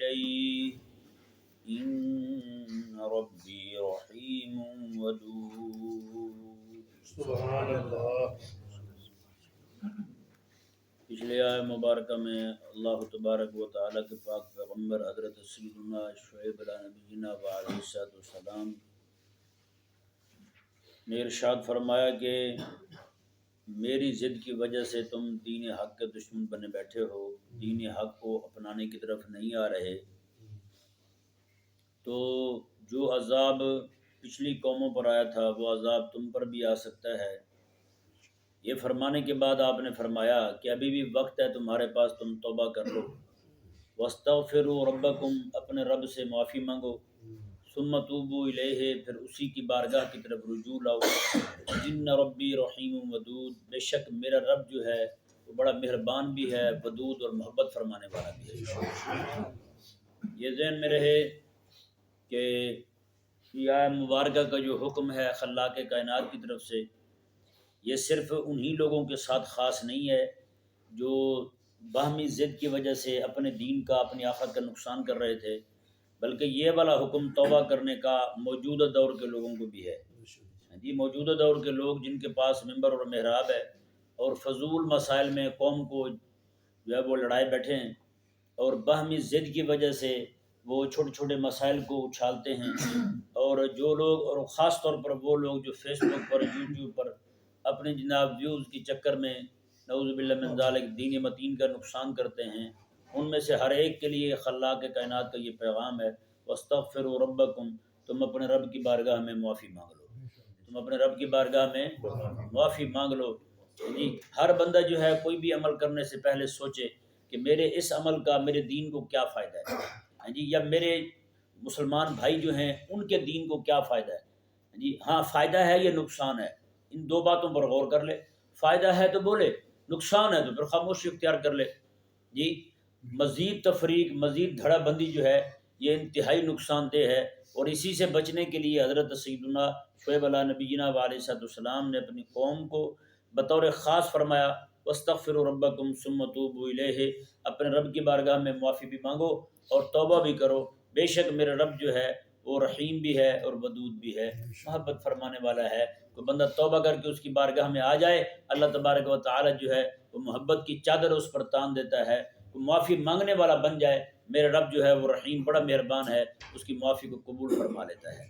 إليه إن ربي رحيم ودود۔ سبحان اللہ۔ پچھلے آئے مبارکہ میں اللہ تبارک و تعالیٰ کے پاک پیغمبر حضرت سیدنا شعیب علیہ نبینا علیہ السلام نے ارشاد فرمایا کہ میری ضد کی وجہ سے تم دین حق کے دشمن بنے بیٹھے ہو، دین حق کو اپنانے کی طرف نہیں آ رہے، تو جو عذاب پچھلی قوموں پر آیا تھا وہ عذاب تم پر بھی آ سکتا ہے۔ یہ فرمانے کے بعد آپ نے فرمایا کہ ابھی بھی وقت ہے تمہارے پاس، تم توبہ کر لو، واستغفروا ربکم، اپنے رب سے معافی مانگو، ثم توبوا الیہ، پھر اسی کی بارگاہ کی طرف رجوع لاؤ، ان ربی رحیم ودود، بے شک میرا رب جو ہے وہ بڑا مہربان بھی ہے، ودود اور محبت فرمانے والا بھی ہے۔ یہ ذہن میں رہے کہ یہ آیہ مبارکہ کا جو حکم ہے خلاق کائنات کی طرف سے، یہ صرف انہی لوگوں کے ساتھ خاص نہیں ہے جو باہمی ضد کی وجہ سے اپنے دین کا، اپنی آخرت کا نقصان کر رہے تھے، بلکہ یہ والا حکم توبہ کرنے کا موجودہ دور کے لوگوں کو بھی ہے۔ جی، موجودہ دور کے لوگ جن کے پاس منبر اور محراب ہے اور فضول مسائل میں قوم کو جو ہے وہ لڑائے بیٹھے ہیں، اور باہمی ضد کی وجہ سے وہ چھوٹے چھوٹے مسائل کو اچھالتے ہیں، اور جو لوگ، اور خاص طور پر وہ لوگ جو فیس بک پر، یوٹیوب پر اپنے جناب ویوز کی چکر میں نعوذ باللہ من ذالک دین متین کا نقصان کرتے ہیں، ان میں سے ہر ایک کے لیے خلاق کائنات کا یہ پیغام ہے، واستغفروا ربکم، تم اپنے رب کی بارگاہ میں معافی مانگ لو، تم اپنے رب کی بارگاہ میں معافی مانگ لو۔ جی، ہر بندہ جو ہے کوئی بھی عمل کرنے سے پہلے سوچے کہ میرے اس عمل کا میرے دین کو کیا فائدہ ہے، جی، یا میرے مسلمان بھائی جو ہیں ان کے دین کو کیا فائدہ ہے۔ جی ہاں، فائدہ ہے یا نقصان ہے، ان دو باتوں پر غور کر لے، فائدہ ہے تو بولے، نقصان ہے تو پھر خاموشی اختیار کر لے۔ جی، مزید تفریق، مزید دھڑا بندی جو ہے یہ انتہائی نقصان دہ ہے، اور اسی سے بچنے کے لیے حضرت سیدنا شعیب علیہ نبینا علیہ السلام نے اپنی قوم کو بطور خاص فرمایا، واستغفروا ربکم ثم توبوا الیہ، اپنے رب کی بارگاہ میں معافی بھی مانگو اور توبہ بھی کرو، بے شک میرا رب جو ہے وہ رحیم بھی ہے اور ودود بھی ہے، محبت فرمانے والا ہے۔ کوئی بندہ توبہ کر کے اس کی بارگاہ میں آ جائے، اللہ تبارک و تعالی جو ہے وہ محبت کی چادر اس پر تان دیتا ہے، کوئی معافی مانگنے والا بن جائے، میرا رب جو ہے وہ رحیم، بڑا مہربان ہے، اس کی معافی کو قبول فرما لیتا ہے۔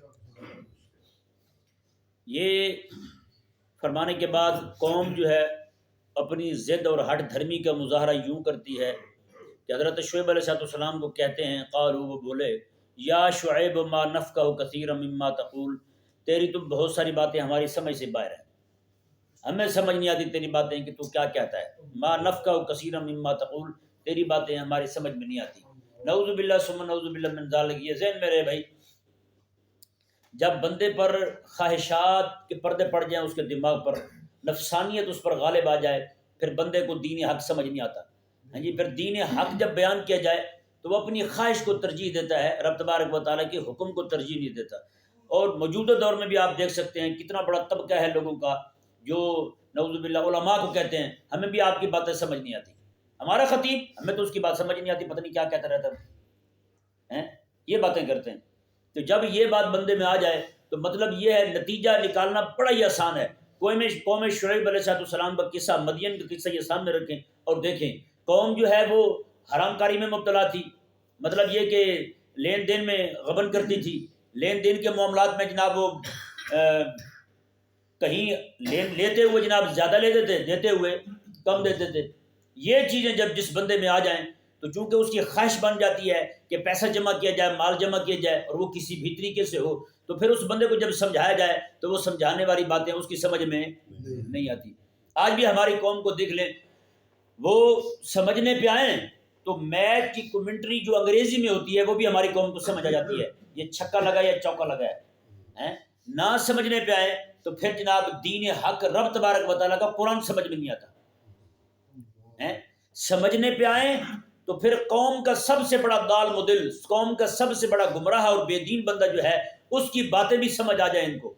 یہ فرمانے کے بعد قوم جو ہے اپنی ضد اور ہٹ دھرمی کا مظاہرہ یوں کرتی ہے کہ حضرت شعیب علیہ السلام کو کہتے ہیں، قالوا، وہ بولے، یا شعیب ما نفقہ کثیرا مما تقول، تیری تو بہت ساری باتیں ہماری سمجھ سے باہر ہیں، ہمیں سمجھ نہیں آتی تیری باتیں کہ تو کیا کہتا ہے، ما نفقہ کثیرا مما تقول، تیری باتیں ہماری سمجھ میں نہیں آتی۔ نعوذ باللہ ثم نعوذ باللہ من ذالک، یہ ذہن میں رہے بھائی، جب بندے پر خواہشات کے پردے پڑ جائیں، اس کے دماغ پر نفسانیت اس پر غالب آ جائے، پھر بندے کو دین حق سمجھ نہیں آتا۔ ہاں جی، پھر دین حق جب بیان کیا جائے تو وہ اپنی خواہش کو ترجیح دیتا ہے، رب تبارک و تعالیٰ کے حکم کو ترجیح نہیں دیتا۔ اور موجودہ دور میں بھی آپ دیکھ سکتے ہیں کتنا بڑا طبقہ ہے لوگوں کا جو نعوذ باللہ علماء کو کہتے ہیں ہمیں بھی آپ کی باتیں سمجھ نہیں آتی، ہمارا خطیب، ہمیں تو اس کی بات سمجھ نہیں آتی، پتہ نہیں کیا کہتا رہتا ہے، یہ باتیں کرتے ہیں۔ تو جب یہ بات بندے میں آ جائے تو مطلب یہ ہے، نتیجہ نکالنا بڑا ہی آسان ہے۔ قوم شعیب علیہ السلام کا قصہ، مدین کا قصہ یہ سامنے رکھیں اور دیکھیں، قوم جو ہے وہ حرام کاری میں مبتلا تھی، مطلب یہ کہ لین دین میں غبن کرتی تھی، لین دین کے معاملات میں جناب وہ کہیں لیتے ہوئے جناب زیادہ لیتے تھے، دیتے ہوئے کم دیتے تھے۔ یہ چیزیں جب جس بندے میں آ جائیں تو چونکہ اس کی خواہش بن جاتی ہے کہ پیسہ جمع کیا جائے، مال جمع کیا جائے، اور وہ کسی بھی طریقے سے ہو، تو پھر اس بندے کو جب سمجھایا جائے تو وہ سمجھانے والی باتیں اس کی سمجھ میں نہیں آتی۔ آج بھی ہماری قوم کو دیکھ لیں، وہ سمجھنے پہ آئیں تو میچ کی کمنٹری جو انگریزی میں ہوتی ہے وہ بھی ہماری قوم کو سمجھ آ جاتی ہے، یہ چھکا لگا یا چوکا لگا ہے۔ نہ سمجھنے پہ آئے تو پھر جناب دین حق، رب تبارک و تعالیٰ کا قرآن سمجھ میں نہیں آتا۔ سمجھنے پہ آئیں تو پھر قوم کا سب سے بڑا دال مدل، قوم کا سب سے بڑا گمراہ اور بے دین بندہ جو ہے اس کی باتیں بھی سمجھ آ جائیں ان کو،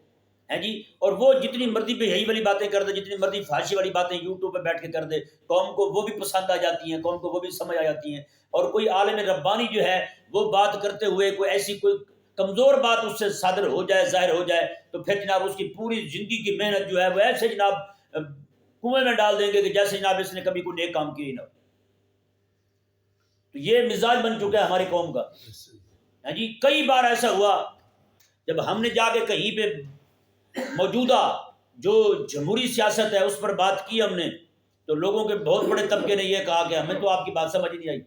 ہے جی، اور وہ جتنی مرضی پہ یہی والی باتیں کر دے، جتنی مرضی فحاشی والی باتیں یوٹیوب پہ بیٹھ کے کر دے، قوم کو وہ بھی پسند آ جاتی ہیں، قوم کو وہ بھی سمجھ آ جاتی ہیں۔ اور کوئی عالم ربانی جو ہے وہ بات کرتے ہوئے کوئی ایسی کوئی کمزور بات اس سے صادر ہو جائے، ظاہر ہو جائے، تو پھر جناب اس کی پوری زندگی کی محنت جو ہے وہ ایسے جناب کنویں میں ڈال دیں گے کہ جیسے جناب اس نے کبھی کوئی نیک کام کیا ہی نہ ہو۔ تو یہ مزاج بن چکا ہے ہماری قوم کا۔ ہاں جی، کئی بار ایسا ہوا جب ہم نے جا کے کہیں پہ موجودہ جو جمہوری سیاست ہے اس پر بات کی ہم نے، تو لوگوں کے بہت بڑے طبقے نے یہ کہا کہ ہمیں تو آپ کی بات سمجھ نہیں آئی۔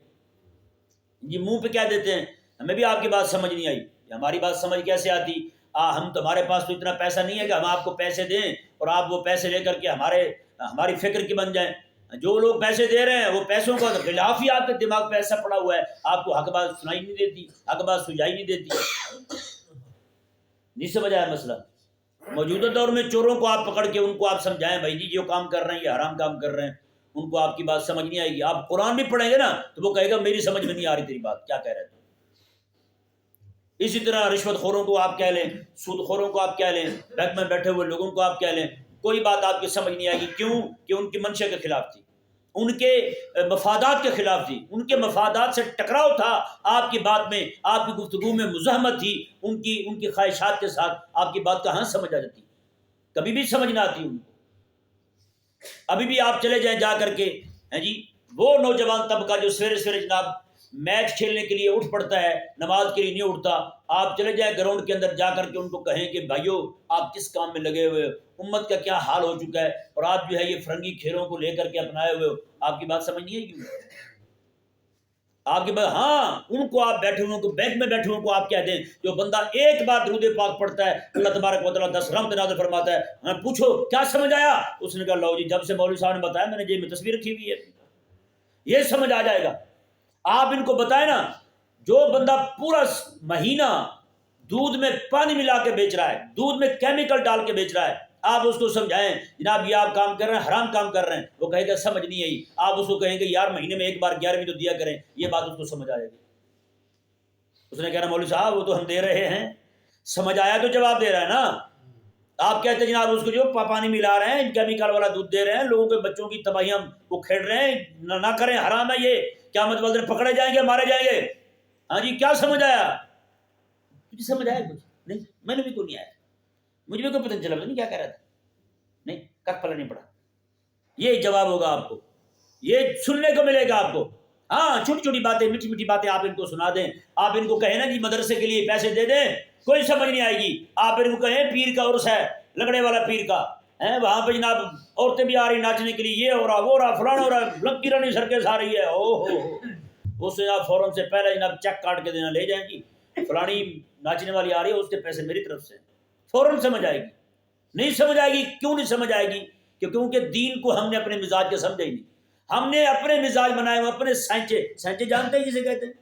جی منہ پہ کہہ دیتے ہیں ہمیں بھی آپ کی بات سمجھ نہیں آئی۔ ہماری بات سمجھ کیسے آتی؟ ہم تمہارے پاس تو اتنا پیسہ نہیں ہے کہ ہم آپ کو پیسے دیں اور آپ وہ پیسے لے کر کے ہماری فکر کی بن جائیں۔ جو لوگ پیسے دے رہے ہیں وہ پیسوں کا خلاف ہی آپ کے دماغ پہ ایسا پڑا ہوا ہے، آپ کو حق بات سنائی نہیں دیتی، حق بات سجائی نہیں دیتی۔ نہیں سمجھ آیا مسئلہ؟ موجودہ دور میں چوروں کو آپ پکڑ کے ان کو آپ سمجھائیں بھائی جی جو کام کر رہے ہیں یہ حرام کام کر رہے ہیں، ان کو آپ کی بات سمجھ نہیں آئے گی۔ آپ قرآن بھی پڑھیں گے نا تو وہ کہے گا میری سمجھ میں نہیں آ رہی تیری بات، کیا کہہ رہے تھے۔ اسی طرح رشوت خوروں کو آپ کہہ لیں، سود خوروں کو آپ کہہ لیں، بینک میں بیٹھے ہوئے لوگوں کو آپ کہہ لیں، کوئی بات آپ کی سمجھ نہیں آئے گی۔ کیوں؟ کہ ان کی منشا کے خلاف تھی، ان کے مفادات کے خلاف تھی، ان کے مفادات سے ٹکراؤ تھا آپ کی بات میں، آپ کی گفتگو میں مزاحمت تھی، ان کی خواہشات کے ساتھ آپ کی بات کہاں سمجھ آ جاتی؟ کبھی بھی سمجھ نہ آتی ان کو۔ ابھی بھی آپ چلے جائیں جا کر کے، ہیں جی وہ نوجوان طبقہ جو سویرے سویرے جناب میچ کھیلنے کے لیے اٹھ پڑتا ہے، نماز کے لیے نہیں اٹھتا، آپ چلے جائیں گراؤنڈ کے اندر جا کر کے ان کو کہیں کہ بھائیو آپ کس کام میں لگے ہوئے ہو، امت کا کیا حال ہو چکا ہے، اور آپ جو ہے یہ فرنگی کھیلوں کو لے کر کے اپنائے ہوئے ہو، آپ کی بات سمجھ نہیں آئی کیوں؟ آپ کی بات، ہاں ان کو آپ بیٹھے ہوئے کو بینک میں بیٹھے ہوئے کو آپ کہہ دیں جو بندہ ایک بار درود پاک پڑھتا ہے اللہ تبارک و تعالیٰ 10 رحمت نازل فرماتا ہے، ہاں پوچھو کیا سمجھ آیا؟ اس نے کہا لو جی جب سے مولوی صاحب نے بتایا میں نے جیب میں تصویر رکھی ہوئی ہے، یہ سمجھ آ جائے گا۔ آپ ان کو بتائیں نا، جو بندہ پورا مہینہ دودھ میں پانی ملا کے بیچ رہا ہے، دودھ میں کیمیکل ڈال کے بیچ رہا ہے، آپ اس کو سمجھائیں جناب یہ آپ کام کر رہے ہیں حرام کام کر رہے ہیں، وہ کہے گا سمجھ نہیں آئی۔ آپ اس کو کہیں گے یار مہینے میں ایک بار 11ویں تو دیا کریں، یہ بات اس کو سمجھ آ جائے گی۔ اس نے کہنا مولوی صاحب وہ تو ہم دے رہے ہیں، سمجھ آیا تو جواب دے رہا ہے نا۔ آپ کہتے ہیں جناب اس کو جو پانی ملا رہے ہیں کیمیکل والا دودھ دے رہے ہیں، لوگوں کے بچوں کی تباہیاں وہ کھیل رہے ہیں، نہ کریں حرام ہے یہ، قیامت والے دن پکڑے جائیں گے مارے جائیں گے۔ ہاں جی کیا سمجھ آیا؟ مجھے سمجھ آیا کچھ نہیں، میں نے بھی کوئی نہیں آیا، مجھے بھی کوئی پتہ نہیں چلا نہیں کیا کہہ رہا تھا، نہیں کک پلا نہیں پڑا۔ یہ جواب ہوگا آپ کو، یہ سننے کو ملے گا آپ کو۔ ہاں چھوٹی چھوٹی باتیں میٹھی میٹھی باتیں آپ ان کو سنا دیں، آپ ان کو کہیں نا جی مدرسے کے لیے پیسے دے دیں، کوئی سمجھ نہیں آئے گی۔ آپ ان کو کہیں پیر کا عرس ہے، لگڑے والا پیر کا ہے، وہاں پہ جناب عورتیں بھی آ رہی ناچنے کے لیے، یہ ہو رہا وہ ہو رہا فلانا ہو رہا، لکی رانی سرکس آ رہی ہے، او ہو اس سے آپ فوراً سے پہلے جناب چیک کاٹ کے دینا، لے جائیں گی فلانی ناچنے والی آ رہی ہے اس کے پیسے میری طرف سے، فوراً سمجھ آئے گی۔ نہیں سمجھ آئے گی، کیوں نہیں سمجھ آئے گی؟ کیونکہ دین کو ہم نے اپنے مزاج کے سمجھا ہی نہیں، ہم نے اپنے مزاج بنائے ہوئے، اپنے سینچے جانتے ہیں جسے کہتے ہیں،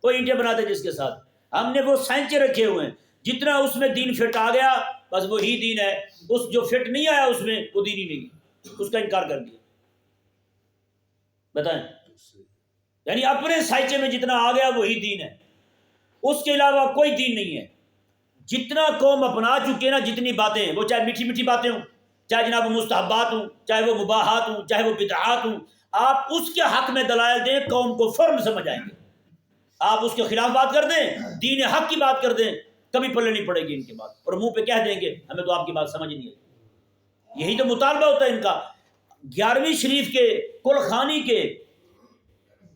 کوئی اینٹیں بناتے جس کے ساتھ، ہم نے وہ سینچے رکھے ہوئے ہیں، جتنا اس میں دین فٹ آ گیا بس وہی دین ہے، اس جو فٹ نہیں آیا اس میں وہ دین ہی نہیں، اس کا انکار کر دیا۔ بتائیں، یعنی اپنے سینچے میں جتنا آ گیا وہی دین ہے، اس کے علاوہ کوئی دین نہیں ہے۔ جتنا قوم اپنا چکے نا جتنی باتیں، وہ چاہے میٹھی میٹھی باتیں ہوں، چاہے جناب وہ مستحبات ہوں، چاہے وہ مباحات ہوں، چاہے وہ بدعات ہوں، آپ اس کے حق میں دلائل دیں قوم کو فوراً سمجھ آئیں گے۔ آپ اس کے خلاف بات کر دیں، دین حق کی بات کر دیں، کبھی پلے نہیں پڑے گی ان کے بات، اور منہ پہ کہہ دیں گے ہمیں تو آپ کی بات سمجھ نہیں آئی۔ یہی تو مطالبہ ہوتا ہے ان کا۔ 11ویں شریف کے کل خانی کے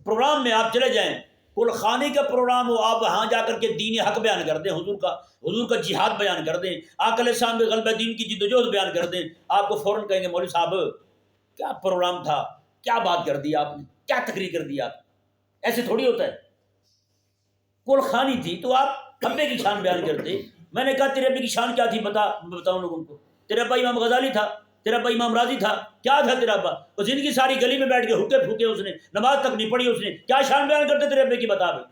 پروگرام میں آپ چلے جائیں، کل خانی کا پروگرام ہو، آپ وہاں جا کر کے دین حق بیان کر دیں، حضور کا جہاد بیان کر دیں، آقا علیہ السلام کے غلبہ دین کی جد و جہد بیان کر دیں، آپ کو فوراً کہیں گے مولوی صاحب کیا پروگرام تھا، کیا بات کر دی آپ نے، کیا تقریر کر دی آپ نے۔ ایسے تھوڑی ہوتا ہے، کل خانی تھی تو آپ ابے کی شان بیان کرتے۔ میں نے کہا تیرے ابے کی شان کیا تھی، بتاؤں لوگوں کو۔ تیرا ابا امام غزالی تھا، تیرا ابا امام راضی تھا، کیا تھا تیرا ابا؟ وہ زندگی ساری گلی میں بیٹھ کے حکے پھوکے، اس نے نماز تک نہیں پڑھی، اس نے کیا شان بیان کرتے تیرے ابے کی، بتا دے۔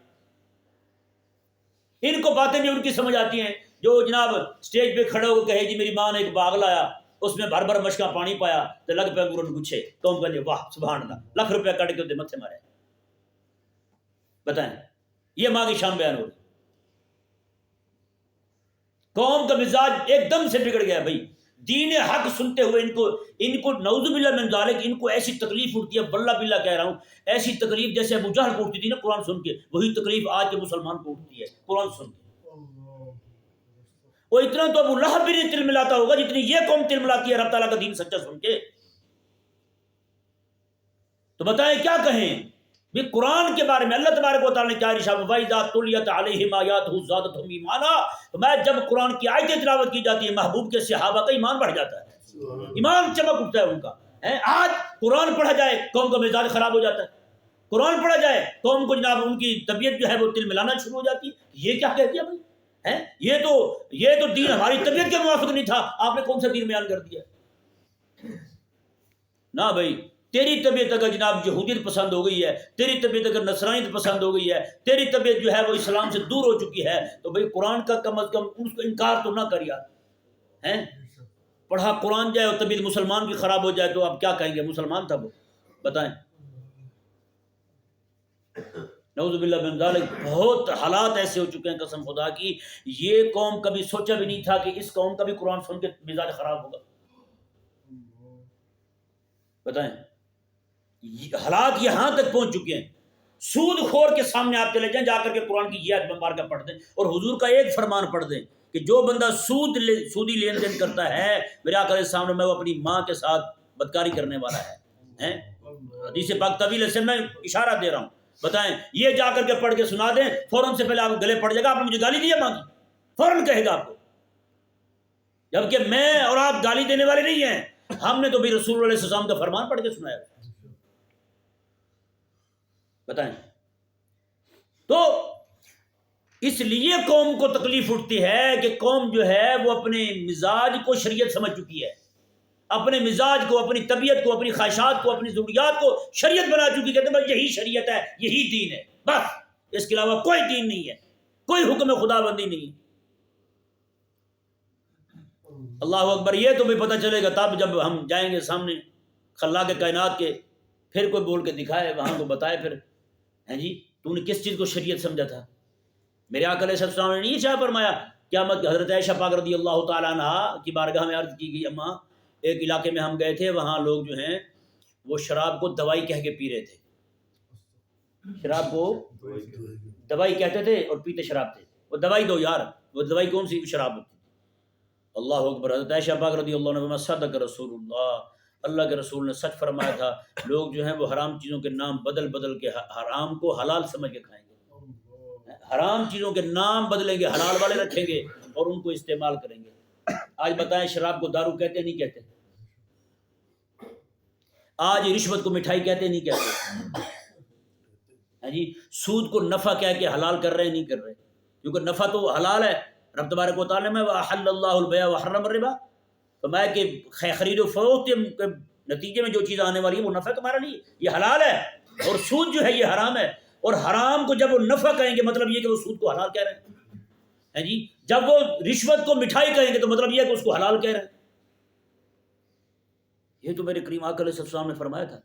ان کو باتیں بھی ان کی سمجھ آتی ہیں، جو جناب سٹیج پہ کھڑے ہو کہے جی میری ماں نے ایک باغ لایا، اس میں بھر بھر مشکا پانی پایا تو لگ پہ انگورن گچھے، تو ہم کہتے واہ سبحان اللہ، لاکھ روپیہ کٹ کے ہوتے متھے مارے۔ بتائیں یہ ماں کی شان بیان ہو رہی۔ قوم کا مزاج ایک دم سے بگڑ گیا بھائی، دین حق سنتے ہوئے ان کو نعوذ باللہ من ذالک ان کو ایسی تکلیف اٹھتی ہے، واللہ باللہ کہہ رہا ہوں، ایسی تکلیف جیسے ابو جہل کو اٹھتی تھی نا قرآن سن کے، وہی تکلیف آج کے مسلمان کو اٹھتی ہے قرآن سن کے۔ وہ اتنا تو ابو لہب بھی نہیں تل ملاتا ہوگا جتنی یہ قوم تل ملاتی ہے رب تعالیٰ کا دین سچا سن کے۔ تو بتائیں کیا کہیں بھی قرآن کے بارے میں اللہ تبارک و تعالیٰ نے کیا ارشاد وَإِذَا تُلِيَتْ عَلَيْهِمْ آيَاتُهُ زَادَتْهُمْ إِيمَانًا، میں جب قرآن کی آیتیں تلاوت کی جاتی ہے محبوب کے صحابہ کا ایمان بڑھ جاتا ہے، ایمان چمک اٹھتا ہے ان کا۔ آج قرآن پڑھا جائے قوم کا مزاج خراب ہو جاتا ہے، قرآن پڑھا جائے قوم کو جناب ان کی طبیعت جو ہے وہ تل ملانا شروع ہو جاتی ہے۔ یہ کیا کہہ دیا بھائی، یہ تو دین ہماری طبیعت کے موافق نہیں تھا، آپ نے کون سا دین بیان کر دیا؟ نہ بھائی، تیری طبیعت اگر جناب یہودیت پسند ہو گئی ہے، تیری طبیعت اگر نصرانیت پسند ہو گئی ہے، تیری طبیعت جو ہے وہ اسلام سے دور ہو چکی ہے، تو بھائی قرآن کا کم از کم اس کو انکار تو نہ کر یار۔ پڑھا قرآن جائے اور طبیعت مسلمان کی خراب ہو جائے تو آپ کیا کہیں گے؟ مسلمان تھا وہ؟ بتائیں۔ نعوذ باللہ من ذالک، بہت حالات ایسے ہو چکے ہیں قسم خدا کی، یہ قوم کبھی سوچا بھی نہیں تھا کہ اس قوم کا بھی قرآن سن کے مزاج خراب ہوگا۔ بتائیں، حالات یہاں تک پہنچ چکے ہیں۔ سود خور کے سامنے آپ چلے جائیں، جا کر کے قرآن کی یہ آیت مبارکہ پڑھ دیں اور حضور کا ایک فرمان پڑھ دیں کہ جو بندہ سودی لین دین کرتا ہے میرے آقا کے سامنے میں وہ اپنی ماں کے ساتھ بدکاری کرنے والا ہے۔ حدیث پاک طویل ہے، سے میں اشارہ دے رہا ہوں۔ بتائیں، یہ جا کر کے پڑھ کے سنا دیں، فوراً سے پہلے آپ گلے پڑ جائے گا، آپ نے مجھے گالی دیا مانگی، فوراً کہے گا آپ کو، جبکہ میں اور آپ گالی دینے والے نہیں ہیں، ہم نے تو بھی رسول اللہ علیہ السلام کا فرمان پڑھ کے سنایا۔ بتائیں، تو اس لیے قوم کو تکلیف اٹھتی ہے کہ قوم جو ہے وہ اپنے مزاج کو شریعت سمجھ چکی ہے، اپنے مزاج کو، اپنی طبیعت کو، اپنی خواہشات کو، اپنی ضروریات کو شریعت بنا چکی، کہتے ہیں بس یہی شریعت ہے، یہی دین ہے، بس اس کے علاوہ کوئی دین نہیں ہے، کوئی حکم خدا بندی نہیں ہے۔ اللہ اکبر، یہ تو بھی پتہ چلے گا تب جب ہم جائیں گے سامنے خلاق کائنات کے، پھر کوئی بول کے دکھائے، وہاں کو بتائے پھر، ہیں جی تو نے کس چیز کو شریعت سمجھا تھا؟ میرے آقا علیہ السلام نے نہیں شاہ فرمایا قیامت کے حضرت عائشہ پاک رضی اللہ تعالیٰ عنہا کی بارگاہ میں عرض کی گئی، اماں ایک علاقے میں ہم گئے تھے، وہاں لوگ جو ہیں وہ شراب کو دوائی کہہ کے پی رہے تھے، شراب کو دوائی کہتے تھے اور پیتے شراب تھے۔ وہ دوائی دو یار، وہ دوائی کون سی؟ شراب ہوتی۔ اللہ اکبر، حضرت عائشہ پاک رضی اللہ عنہ صدق رسول اللہ، اللہ کے رسول نے سچ فرمایا تھا، لوگ جو ہیں وہ حرام چیزوں کے نام بدل بدل کے حرام کو حلال سمجھ کے کھائیں گے، حرام چیزوں کے نام بدلیں گے، حلال والے رکھیں گے اور ان کو استعمال کریں گے۔ آج بتائیں شراب کو دارو کہتے نہیں کہتے؟ آج رشوت کو مٹھائی کہتے نہیں کہتے؟ ہاں جی، سود کو نفع کہہ کے حلال کر رہے نہیں کر رہے؟ کیونکہ نفع تو حلال ہے، رب تبارک و تعالیٰ میں وَأَحَلَّ اللَّهُ الْبَيْعَ وَحَرَّمَ الرِّبَا، فرمایا کہ خرید و فروخت کے نتیجے میں جو چیز آنے والی ہے وہ نفع تمہارا نہیں، یہ حلال ہے، اور سود جو ہے یہ حرام ہے۔ اور حرام کو جب وہ نفع کہیں گے مطلب یہ کہ وہ سود کو حلال کہہ رہے ہیں جی، جب وہ رشوت کو مٹھائی کہیں گے تو مطلب یہ ہے کہ اس کو حلال کہہ رہے ہیں۔ یہ تو میرے کریم آقا علیہ السلام نے فرمایا تھا۔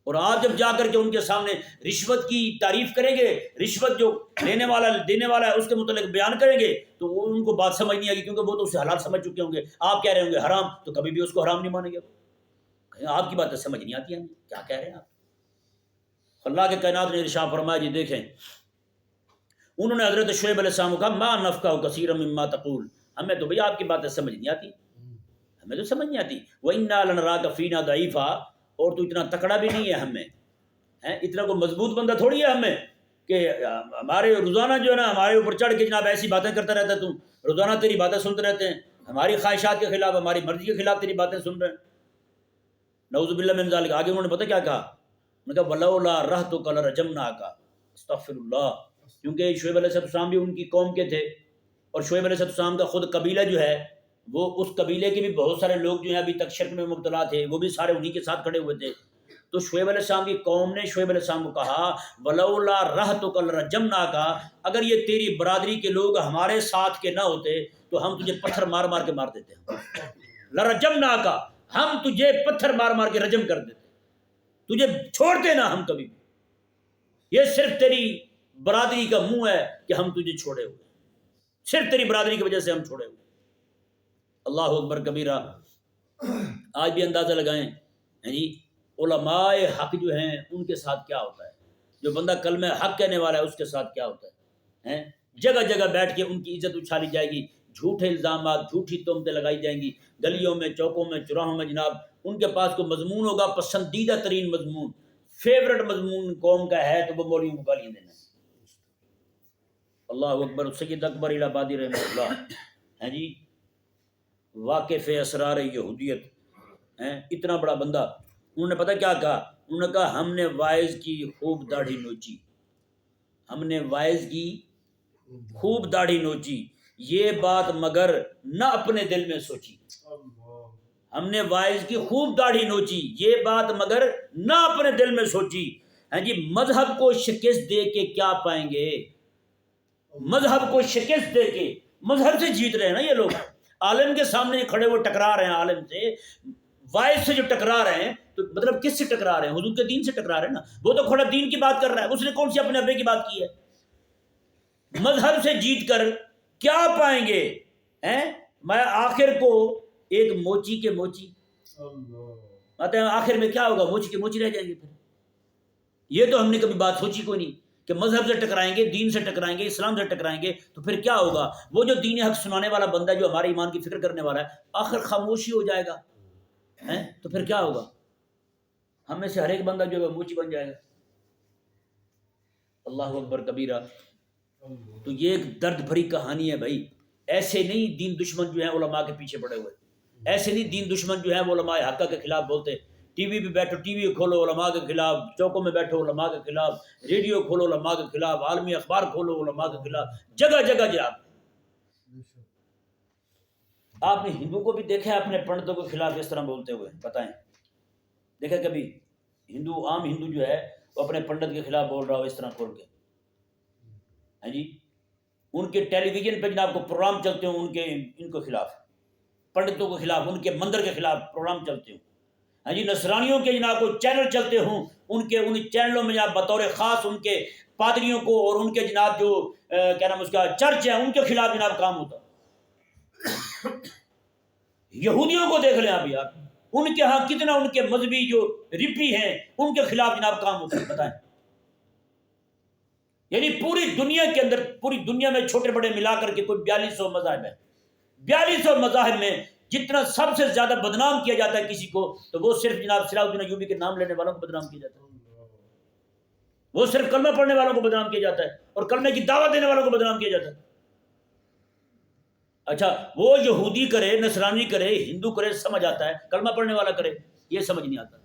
اور آپ جب جا کر کے ان کے سامنے رشوت کی تعریف کریں گے، رشوت جو لینے والا دینے والا ہے اس کے متعلق بیان کریں گے تو وہ ان کو بات سمجھ نہیں آئے گی، کیونکہ وہ تو اسے حلال سمجھ چکے ہوں گے۔ آپ کہہ رہے ہوں گے حرام، تو کبھی بھی اس کو حرام نہیں مانیں گے، کہیں آپ کی باتیں سمجھ نہیں آتی ہیں، کیا کہہ رہے ہیں آپ؟ اللہ کے کائنات نے ارشاد فرمایا، جی دیکھیں انہوں نے حضرت شعیب علیہ السلام کو کہا ما نفقہ کثیرا مما تقول، ہمیں تو بھئی آپ کی باتیں سمجھ نہیں آتی، ہمیں تو سمجھ نہیں آتی۔ وَإِنَّا لَنَرَاكَ فِينَا ضَعِيفًا، اور تو اتنا تکڑا بھی نہیں ہے ہمیں، اتنا کوئی مضبوط بندہ تھوڑی ہے ہمیں کہ ہمارے روزانہ جو ہے نا ہمارے اوپر چڑھ کے جناب ایسی باتیں کرتا رہتا ہے، تم روزانہ تیری باتیں سنتے رہتے ہیں، ہماری خواہشات کے خلاف، ہماری مرضی کے خلاف تیری باتیں سن رہے ہیں۔ نعوذ باللہ من ذالک۔ آگے انہوں نے پتہ کیا کہا؟ انہوں نے کہا وَلَوْلَا رَحْتُكَ لَرَجَمْنَاكَ، استغفر اللہ، کیونکہ شعیب علیہ السلام بھی ان کی قوم کے تھے، اور شعیب علیہ السلام کا خود قبیلہ جو ہے وہ اس قبیلے کے بھی بہت سارے لوگ جو ہیں ابھی تک شرک میں مبتلا تھے، وہ بھی سارے انہی کے ساتھ کھڑے ہوئے تھے۔ تو شعیب علیہ السلام کی قوم نے شعیب علیہ السلام کو کہا وَلَوْلَا رَحْتُكَ لَرَجَمْنَاكَ، اگر یہ تیری برادری کے لوگ ہمارے ساتھ کے نہ ہوتے تو ہم تجھے پتھر مار مار کے مار دیتے ہیں، لَرَجَمْنَاكَ، ہم تجھے پتھر مار مار کے رجم کر دیتے، تجھے چھوڑتے نہ ہم کبھی بھی۔ یہ صرف تیری برادری کا منہ ہے کہ ہم تجھے چھوڑے ہوئے، صرف تیری برادری کی وجہ سے ہم چھوڑے ہوئے۔ اللہ اکبر کبیرہ. آج بھی اندازہ لگائیں جی علماء حق جو ہیں ان کے ساتھ کیا ہوتا ہے، جو بندہ کلمہ حق کہنے والا ہے اس کے ساتھ کیا ہوتا ہے. جگہ جگہ بیٹھ کے ان کی عزت اچھالی جائے گی، جھوٹے الزامات، جھوٹی تہمتیں لگائی جائیں گی، گلیوں میں، چوکوں میں، چوراہوں میں. جناب ان کے پاس کوئی مضمون ہوگا، پسندیدہ ترین مضمون، فیورٹ مضمون قوم کا ہے تو وہ مولویوں کو گالیاں دینا ہے. اللہ اکبر. سید اکبر الہ آبادی رحمہ اللہ ہیں جی، واقف اسرار یہودیت، اتنا بڑا بندہ، انہوں نے پتہ کیا کہا؟ انہوں نے کہا ہم نے وائز کی خوب داڑھی نوچی، ہم نے وائز کی خوب داڑھی نوچی، یہ بات مگر نہ اپنے دل میں سوچی. ہم نے وائز کی خوب داڑھی نوچی، یہ بات مگر نہ اپنے دل میں سوچی. ہیں جی مذہب کو شکست دے کے کیا پائیں گے؟ مذہب کو شکست دے کے مذہب سے جیت رہے ہیں نا یہ لوگ. عالم کے سامنے کھڑے وہ ٹکرا رہے ہیں، عالم سے، وائز سے جو ٹکرا رہے ہیں تو مطلب کس سے ٹکرا رہے ہیں؟ حضور کے دین سے ٹکرا رہے ہیں نا. وہ تو کھڑا دین کی بات کر رہا ہے، اس نے کون سی اپنے ابے کی بات کی ہے؟ مذہب سے جیت کر کیا پائیں گے؟ میں آخر کو ایک موچی کے موچی آتے ہیں، آخر میں کیا ہوگا؟ موچی کے موچی رہ جائیں گے. پھر یہ تو ہم نے کبھی بات سوچی کوئی نہیں کہ مذہب سے ٹکرائیں گے، دین سے ٹکرائیں گے، اسلام سے ٹکرائیں گے تو پھر کیا ہوگا؟ وہ جو دین حق سنانے والا بندہ ہے، جو ہمارے ایمان کی فکر کرنے والا ہے، آخر خاموشی ہو جائے گا تو پھر کیا ہوگا؟ ہم میں سے ہر ایک بندہ جو ہے موچی بن جائے گا. اللہ اکبر کبیرہ. تو یہ ایک درد بھری کہانی ہے بھائی. ایسے نہیں دین دشمن جو ہیں علماء کے پیچھے پڑے ہوئے، ایسے نہیں دین دشمن جو ہیں وہ علماء حق کے خلاف بولتے. ٹی وی پہ بیٹھو، ٹی وی کھولو علماء کے خلاف، چوکوں میں بیٹھو علماء کے خلاف، ریڈیو کھولو علماء کے خلاف، عالمی اخبار کھولو علماء کے خلاف، جگہ جگہ جا. آپ نے ہندو کو بھی دیکھا ہے اپنے پنڈتوں کے خلاف اس طرح بولتے ہوئے؟ بتائیں، دیکھا کبھی ہندو، عام ہندو جو ہے وہ اپنے پنڈت کے خلاف بول رہا ہو اس طرح کھول کے؟ ہاں جی، ان کے ٹیلی ویژن پہ جناب کو پروگرام چلتے ہوں، ان کے خلاف، پنڈتوں کے خلاف، ان کے مندر کے خلاف پروگرام چلتے ہوں. ہاں جی، نصرانیوں کے جناب کو چینل چلتے ہوں، ان چینلوں میں جناب بطور خاص ان کے پادریوں کو اور ان کے جناب جو کیا نام اس کا چرچ ہے ان کے خلاف جناب کام ہوتا. یہودیوں کو دیکھ لیں ابھی آپ، ان کے ہاں کتنا ان کے مذہبی جو رپی ہیں ان کے خلاف جناب کام ہوتا ہے. بتائیں، یعنی پوری دنیا کے اندر، پوری دنیا میں چھوٹے بڑے ملا کر کے کوئی 4200 مذاہب ہیں. 4200 مذاہب میں جتنا سب سے زیادہ بدنام کیا جاتا ہے کسی کو تو وہ صرف جناب صلاح الدین ایوبی کے نام لینے والوں کو بدنام کیا جاتا ہے. وہ صرف کلمہ پڑھنے والوں کو بدنام کیا جاتا ہے اور کلمے کی دعوت دینے والوں کو بدنام کیا جاتا ہے. اچھا، وہ یہودی کرے، نصرانی کرے، ہندو کرے سمجھ آتا ہے، کلمہ پڑھنے والا کرے یہ سمجھ نہیں آتا.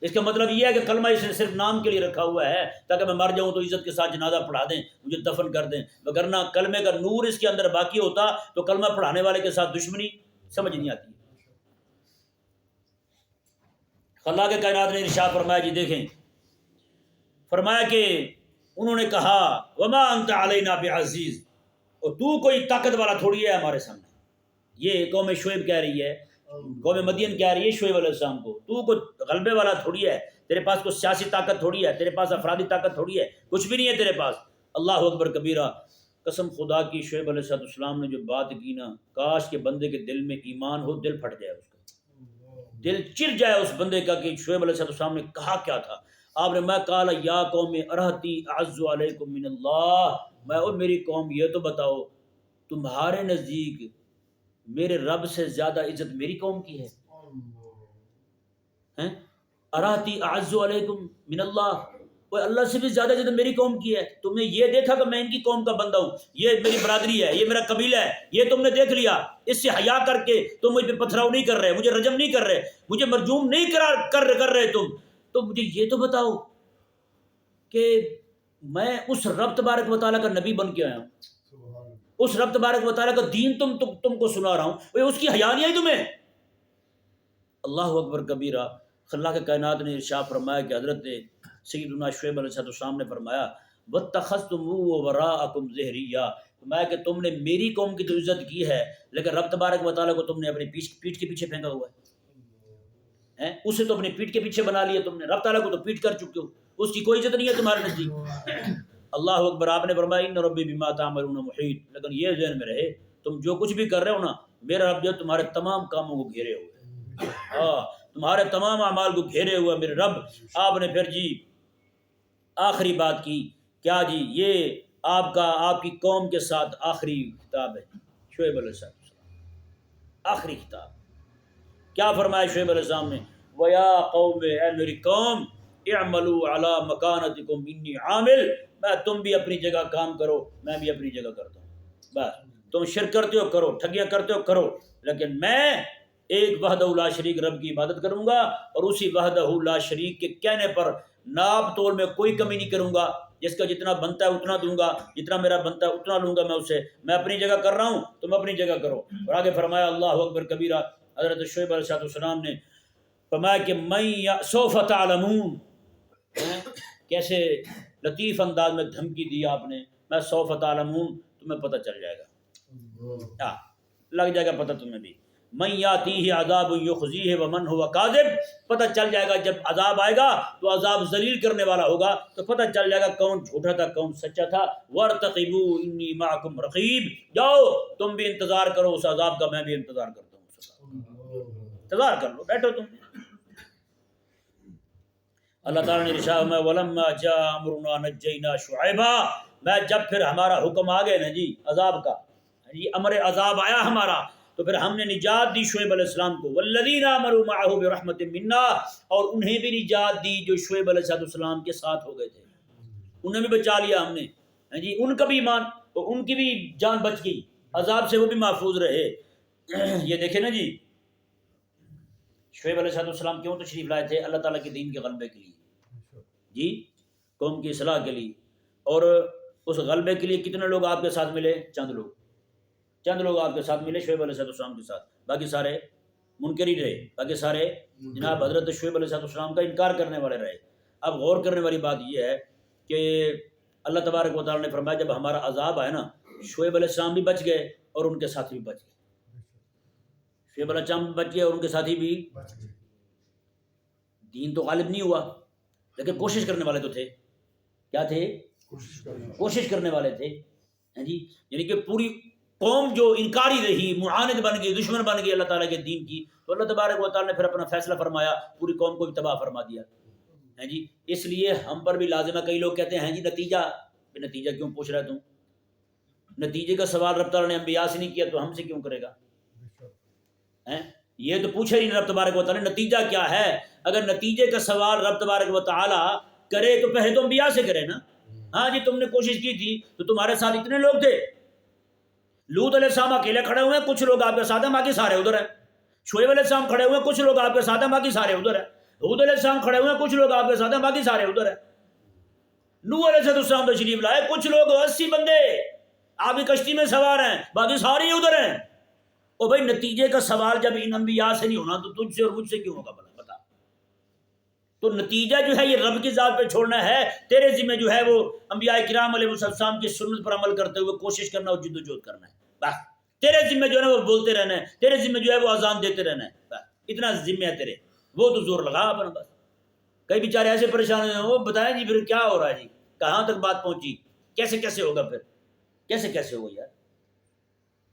اس کا مطلب یہ ہے کہ کلمہ اس نے صرف نام کے لیے رکھا ہوا ہے تاکہ میں مر جاؤں تو عزت کے ساتھ جنازہ پڑھا دیں، مجھے دفن کر دیں، وگرنہ کلمے کا نور اس کے اندر باقی ہوتا تو کلمہ پڑھانے والے کے ساتھ دشمنی سمجھ نہیں آتی. خلا کے کائنات نے ارشاد فرمایا، جی دیکھیں، فرمایا کہ انہوں نے کہا وما انت علینا بعزیز، اور تو کوئی طاقت والا تھوڑی ہے ہمارے سامنے. یہ قوم شعیب کہہ رہی ہے، قوم مدین کہہ رہی ہے شعیب علیہ السلام کو، تو کوئی غلبے والا تھوڑی ہے، تیرے پاس کوئی سیاسی طاقت تھوڑی ہے، تیرے پاس افرادی طاقت تھوڑی ہے، کچھ بھی نہیں ہے تیرے پاس. اللہ اکبر کبیرہ. قسم خدا کی شعیب علیہ السلام نے جو بات کی نا، کاش کے بندے کے دل میں ایمان ہو، دل پھٹ جائے، اس کا دل چر جائے اس بندے کا کہ شعیب علیہ السلام نے کہا کیا تھا. آپ نے میں قال یا قوم ارہتی اعز علیکم من اللہ، میں او میری قوم یہ تو بتاؤ تمہارے نزدیک میرے رب سے زیادہ عزت میری قوم کی ہے؟ ارہتی اعز علیکم من اللہ، وہ اللہ سے بھی زیادہ عزت میری قوم کی ہے. تم نے یہ دیکھا کہ میں ان کی قوم کا بندہ ہوں، یہ میری برادری ہے، یہ میرا قبیلہ ہے، یہ تم نے دیکھ لیا، اس سے حیا کر کے تم مجھ پہ پتھراؤ نہیں کر رہے، مجھے رجم نہیں کر رہے، مجھے مرجوم نہیں کر رہے تم. تو مجھے یہ تو بتاؤ کہ میں اس رب تبارک و تعالیٰ کا نبی بن کے آیا ہوں، اس رب تبارک و تعالیٰ کا دین تم کو سنا رہا ہوں، اس کی حیا نہیں آئی تمہیں؟ اللہ اکبر کبیرہ. اللہ کے کائنات نے ارشاد فرمایا کہ حضرت سیدنا شعیب علیہ السلام نے فرمایا وَاتَّخَذْتُمُوهُ وَرَاءَكُمْ ظِهْرِيًّا، فرمایا کہ تم نے میری قوم کی تو عزت کی ہے لیکن رب تبارک و تعالیٰ کو تم نے اپنی پیٹھ کے پیچھے پھینکا ہوا ہے. اسے تو اپنی پیٹھ کے پیچھے بنا لیا تم نے، رب تعالیٰ کو تو پیٹ کر چکے ہو، اس کی کوئی عزت نہیں ہے تمہارے نزدیک. اللہ اکبر. آپ نے فرمایا ان ربی بما تعملون محیط، لیکن یہ ذہن میں رہے تم جو کچھ بھی کر رہے ہو نا میرا رب جو تمہارے تمام کاموں کو گھیرے ہوئے، ہاں تمہارے تمام اعمال کو گھیرے ہوا میرے رب۔ آپ نے پھر جی آخری بات کی، کیا جی یہ آپ کی قوم کے ساتھ آخری خطاب ہے شعیب علیہ السلام، آخری خطاب کیا فرمایا شعیب علیہ السلام نے؟ وَيَا قَوْمِ، اے میری قوم، اعملوا علی مکانتکم انی عامل، میں تم بھی اپنی جگہ کام کرو، میں بھی اپنی جگہ کرتا ہوں، بس تم شرک کرتے ہو کرو، ٹھگیاں کرتے ہو کرو، لیکن میں ایک وحدہ لا شریک رب کی عبادت کروں گا، اور اسی وحدہ لا شریک کے کہنے پر ناپ تول میں کوئی کمی نہیں کروں گا، جس کا جتنا بنتا ہے اتنا دوں گا، جتنا میرا بنتا ہے اتنا لوں گا میں اسے، میں اپنی جگہ کر رہا ہوں تم اپنی جگہ کرو۔ اور آگے فرمایا اللہ اکبر کبیرہ، حضرت شعیب علیہ السلام نے فرمایا کہ میں سوف تعلمون، کیسے لطیف انداز میں دھمکی دی آپ نے، میں سوف تعلمون، تمہیں پتہ چل جائے گا، لگ جائے گا پتہ تمہیں بھی، من یاتیہ عذاب یخزیہ ومن ہوا کاذب، پتہ چل جائے گا جب عذاب آئے گا تو عذاب ذلیل کرنے والا ہوگا، تو پتہ چل جائے گا کون جھوٹا تھا کون سچا تھا۔ وارتقبوا انی معکم رقیب، جاؤ تم بھی انتظار کرو اس عذاب کا، میں بھی انتظار کرتا ہوں، انتظار کر لو، بیٹھو تم۔ اللہ تعالیٰ نے ارشاد میں ولما جاء امرنا نجینا شعیبا، میں جب پھر ہمارا حکم آ گیا نا جی عذاب کا، جی امر عذاب آیا ہمارا، تو پھر ہم نے نجات دی شعیب علیہ السلام کو، والذین آمنوا معه برحمت منا، اور انہیں بھی نجات دی جو شعیب علیہ السلام کے ساتھ ہو گئے تھے، انہیں بھی بچا لیا ہم نے، جی ان کا بھی ایمان، ان کی بھی جان بچ گئی، عذاب سے وہ بھی محفوظ رہے۔ یہ دیکھیں نا جی شعیب علیہ السلام کیوں تشریف لائے تھے؟ اللہ تعالیٰ کے دین کے غلبے کے لیے، جی قوم کی اصلاح کے لیے، اور اس غلبے کے لیے کتنے لوگ آپ کے ساتھ ملے؟ چند لوگ آپ کے ساتھ ملے شعیب علیہ السلام کے ساتھ، باقی سارے منکر ہی رہے، باقی سارے جناب حضرت شعیب علیہ السلام کا انکار کرنے والے رہے۔ اب غور کرنے والی بات یہ ہے کہ اللہ تبارک و تعالیٰ نے فرمایا جب ہمارا عذاب آئے نا، شعیب علیہ السلام بھی بچ گئے اور ان کے ساتھی بھی بچ گئے، شعیب علیہ السلام بھی بچ گئے اور ان کے ساتھی بھی، دین تو غالب نہیں ہوا لیکن کوشش کرنے والے تو تھے، کیا تھے؟ کوشش کرنے والے تھے، جی یعنی کہ پوری قوم جو انکاری رہی، معاند بن گئی، دشمن بن گئی اللہ تعالیٰ کے دین کی، تو اللہ تبارک و تعالیٰ نے پھر اپنا فیصلہ فرمایا، پوری قوم کو بھی تباہ فرما دیا، ہیں جی۔ اس لیے ہم پر بھی لازم ہے، کئی لوگ کہتے ہیں جی نتیجہ کیوں پوچھ رہا ہے تم؟ نتیجے کا سوال رب تعالیٰ نے انبیاء سے نہیں کیا تو ہم سے کیوں کرے گا؟ یہ تو پوچھے ہی نہیں رب تبارک و تعالیٰ نے نتیجہ کیا ہے۔ اگر نتیجے کا سوال رب تبارک و تعالیٰ کرے تو پہلے تو انبیاء سے کرے نا۔ ہاں جی تم نے کوشش کی تھی تو تمہارے ساتھ اتنے لوگ تھے، لوط علیہ السلام اکیلے کھڑے ہوئے ہیں، کچھ لوگ آپ کے ساتھ ہیں باقی سارے ادھر ہیں، شعیب علیہ السلام کھڑے ہوئے ہیں، کچھ لوگ آپ کے ساتھ ہیں باقی سارے ادھر ہیں، ہود علیہ السلام کھڑے ہوئے ہیں، کچھ لوگ آپ کے ساتھ ہیں باقی سارے ادھر ہیں، نوح علیہ السلام تشریف لائے، کچھ لوگ 80 بندے آپ کی کشتی میں سوار ہیں باقی سارے ادھر ہیں۔ او بھائی نتیجے کا سوال جب ان انبیاء سے نہیں ہونا تو تجھ سے اور مجھ سے کیوں ہوگا بھلا بتا؟ تو نتیجہ جو ہے یہ رب کی ذات پہ چھوڑنا ہے، تیرے ذمہ جو ہے وہ انبیاء کرام علیہ السلام کی سنت پر عمل کرتے ہوئے کوشش کرنا اور جد و جہد کرنا ہے، بس تیرے ذمہ جو ہے وہ بولتے رہنا ہے، تیرے ذمہ جو ہے وہ اذان دیتے رہنا ہے، بس اتنا ذمہ ہے تیرے، وہ تو زور لگا اپنا بس۔ کئی بیچارے ایسے پریشان ہیں، وہ بتائیں جی پھر کیا ہو رہا ہے جی، کہاں تک بات پہنچی، کیسے ہوگا پھر، کیسے ہوگا یار؟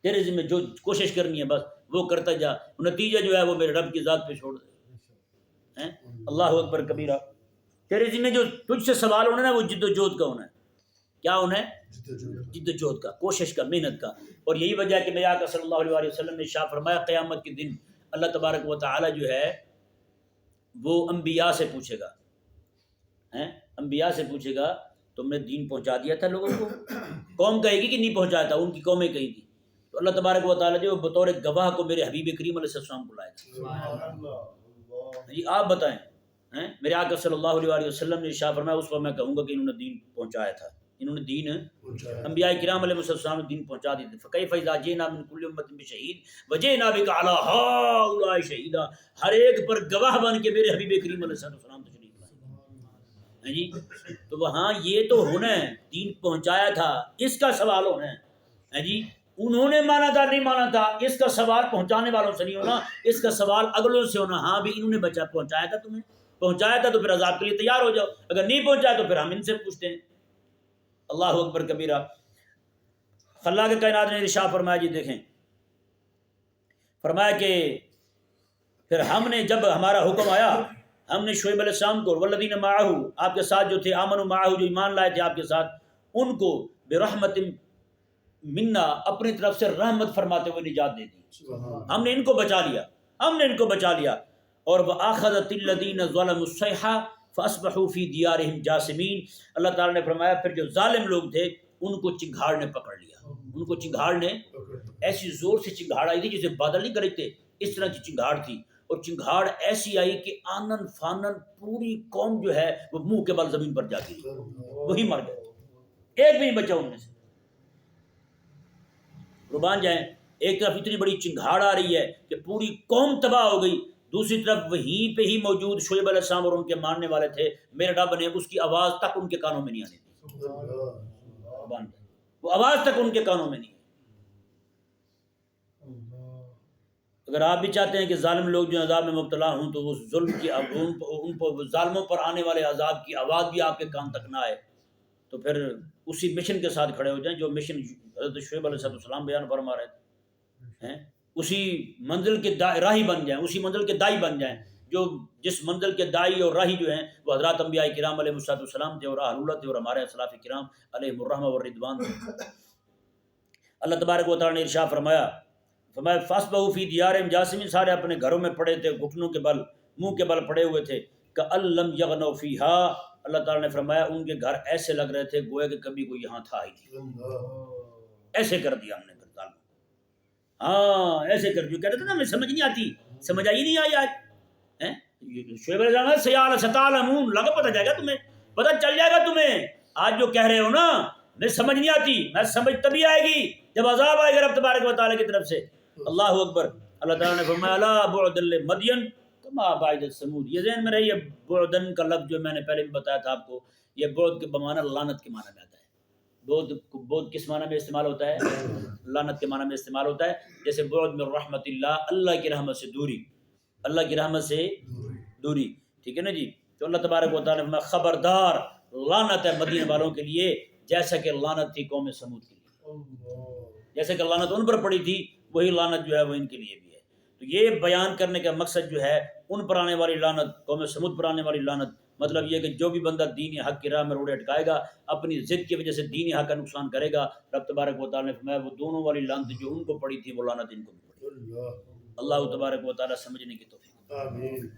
تیرے ذمہ جو کوشش کرنی ہے بس وہ کرتا جا، نتیجہ جو ہے وہ میرے رب کی ذات پہ چھوڑ دے۔ اللہ اکبر کبیرہ، تیرے ذمہ جو تجھ سے سوال ہونا ہے وہ جد و جہد کا ہونا ہے، کیا ہونا ہے؟ جد و جہد کا، کوشش کا، محنت کا۔ اور یہی وجہ ہے کہ میرے آقا صلی اللہ علیہ وسلم نے ارشاد فرمایا قیامت کے دن اللہ تبارک و تعالی جو ہے وہ انبیاء سے پوچھے گا، انبیاء سے پوچھے گا تم نے دین پہنچا دیا تھا لوگوں کو؟ قوم کہے گی کہ نہیں پہنچایا تھا، ان کی قومیں کہی تھی، تو اللہ تبارک و تعالیٰ جو بطور گواہ کو میرے حبیب کریم علیہ السلام کو لائے تھے، جی آپ بتائیں، میرے آقا صلی اللہ علیہ وسلم نے ارشاد فرمایا اس پر میں کہوں گا کہ انہوں نے دین پہنچایا تھا، انہوں نے دین انبیاء کرام علیہ السلام نے دین پہنچا دی تھی۔ فکیف اذا جئنا من کل امۃ بشہید وجئنا بک علی ہؤلاء شہیدا، ہر ایک پر گواہ بن کے میرے حبیب کریم علیہ السلام تشریف لائے، جی تو وہاں یہ تو ہونا ہے دین پہنچایا تھا، اس کا سوال ہونا ہے، جی انہوں نے مانا تھا نہیں مانا تھا، اس کا سوال پہنچانے والوں سے نہیں ہونا، اس کا سوال اگلوں سے ہونا، ہاں بھی انہوں نے پہنچایا تھا، تمہیں پہنچایا تھا تو پھر عذاب کے لیے تیار ہو جاؤ، اگر نہیں پہنچایا تو پھر ہم ان سے پوچھتے ہیں۔ اللہ اکبر کبیرہ۔ خلاق کائنات نے ارشاد فرمایا جی دیکھیں فرمایا کہ پھر ہم نے جب ہمارا حکم آیا ہم نے شعیب علیہ السلام کو والذین معہ آپ کے ساتھ جو تھے آمنوا معہ جو ایمان لائے تھے آپ کے ساتھ ان کو برحمت منا اپنی طرف سے رحمت فرماتے ہوئے نجات دے دی. ہم نے ان کو بچا لیا اور وآخذت الذین ظلموا الصیحہ فاصبحوا فی دیارہم جاثمین. اللہ تعالیٰ نے فرمایا پھر جو ظالم لوگ تھے ان کو چنگھاڑ نے پکڑ لیا. ان کو چنگھاڑ نے ایسی زور سے چنگھاڑ آئی تھی جسے بادل نہیں گرجتے اس طرح کی چنگھاڑ تھی اور چنگھاڑ ایسی آئی کہ آنن فانن پوری قوم جو ہے وہ منہ کے بل زمین پر جا گئی, وہی مر گئے, ایک بھی نہیں بچا ان میں سے. قربان جائیں, ایک طرف اتنی بڑی چنگھاڑ آ رہی ہے کہ پوری قوم تباہ ہو گئی, دوسری طرف وہیں پہ ہی موجود شعیب علیہ السلام اور ان کے ماننے والے تھے, میرے رب نے اس کی آواز تک ان کے کانوں میں نہیں آنے دی. وہ آواز تک ان کے کانوں میں نہیں. اگر آپ بھی چاہتے ہیں کہ ظالم لوگ جو عذاب میں مبتلا ہوں تو اس ظلم کی ان پر ظالموں پر آنے والے عذاب کی آواز بھی آپ کے کان تک نہ آئے تو پھر اسی مشن کے ساتھ کھڑے ہو جائیں جو مشن حضرت شعیب علیہ السلام بیان فرما رہے تھے. اسی منزل کے راہی بن جائیں, اسی منزل کے دائی بن جائیں جو جس منزل کے دائی اور راہی جو ہیں وہ حضرات انبیاء کرام علیہ السلام تھے اور اہل اللہ تھے اور ہمارے اسلاف کرام علیہم الرحمہ والرضوان تھے. اللہ تبارک و تعالیٰ نے ارشاد فرمایا فاصبحوا فی دیارہم جاثمین, سارے اپنے گھروں میں پڑے تھے, گھٹنوں کے بل منہ کے بل پڑے ہوئے تھے. کأن لم یغنوا فیہا, اللہ تعالیٰ نے فرمایا ان کے گھر ایسے لگ رہے تھے گویا کہ کبھی کوئی یہاں تھا ہی نہیں. ایسے کر دیا ہم نے پھر ظالم, ہاں ایسے کر دیا. کہتے تھے نا ہمیں سمجھ نہیں آتی, سمجھ آئی نہیں آئی آج. شعیب علیہ السلام سیال ستعلمون, لگا پتہ جائے گا تمہیں, پتہ چل جائے گا تمہیں. آج جو کہہ رہے ہو نا میں سمجھ نہیں آتی, میں سمجھ تبھی آئے گی جب عذاب آئے گا رب تبارک و تعالیٰ کی طرف سے. اللہ اکبر. اللہ تعالیٰ نے فرمایا لا بعدا لمدین کما بعدت ثمود. یہ ذہن میں رہی ہے بعدن کا لفظ جو میں نے پہلے بھی بتایا تھا آپ کو, یہ بعد کے بمعنی لعنت کے معنی میں آتا ہے. بعد کس معنی میں استعمال ہوتا ہے؟ لعنت کے معنی میں استعمال ہوتا ہے. جیسے بعد من رحمت اللہ, اللہ کی رحمت سے دوری, اللہ کی رحمت سے دوری, ٹھیک ہے نا جی. تو اللہ تبارک و تعالیٰ نے فرمایا خبردار لعنت ہے مدینہ والوں کے لیے جیسا کہ لعنت تھی قوم سمود کے لیے. جیسے کہ لعنت ان پر پڑی تھی وہی لعنت جو ہے وہ ان کے لیے بھی ہے. تو یہ بیان کرنے کا مقصد جو ہے ان پر آنے والی لعنت, قوم سمود پر آنے والی لعنت, مطلب یہ کہ جو بھی بندہ دین حق کی راہ میں روڑے اٹکائے گا اپنی ضد کی وجہ سے دین حق کا نقصان کرے گا, رب تبارک و تعالیٰ نے فرمایا وہ دونوں والی لعنت جو ان کو پڑی تھی وہ لعنت ان کو بھی پڑی. اللہ تبارک و تعالیٰ سمجھنے کی توفیق. آمین.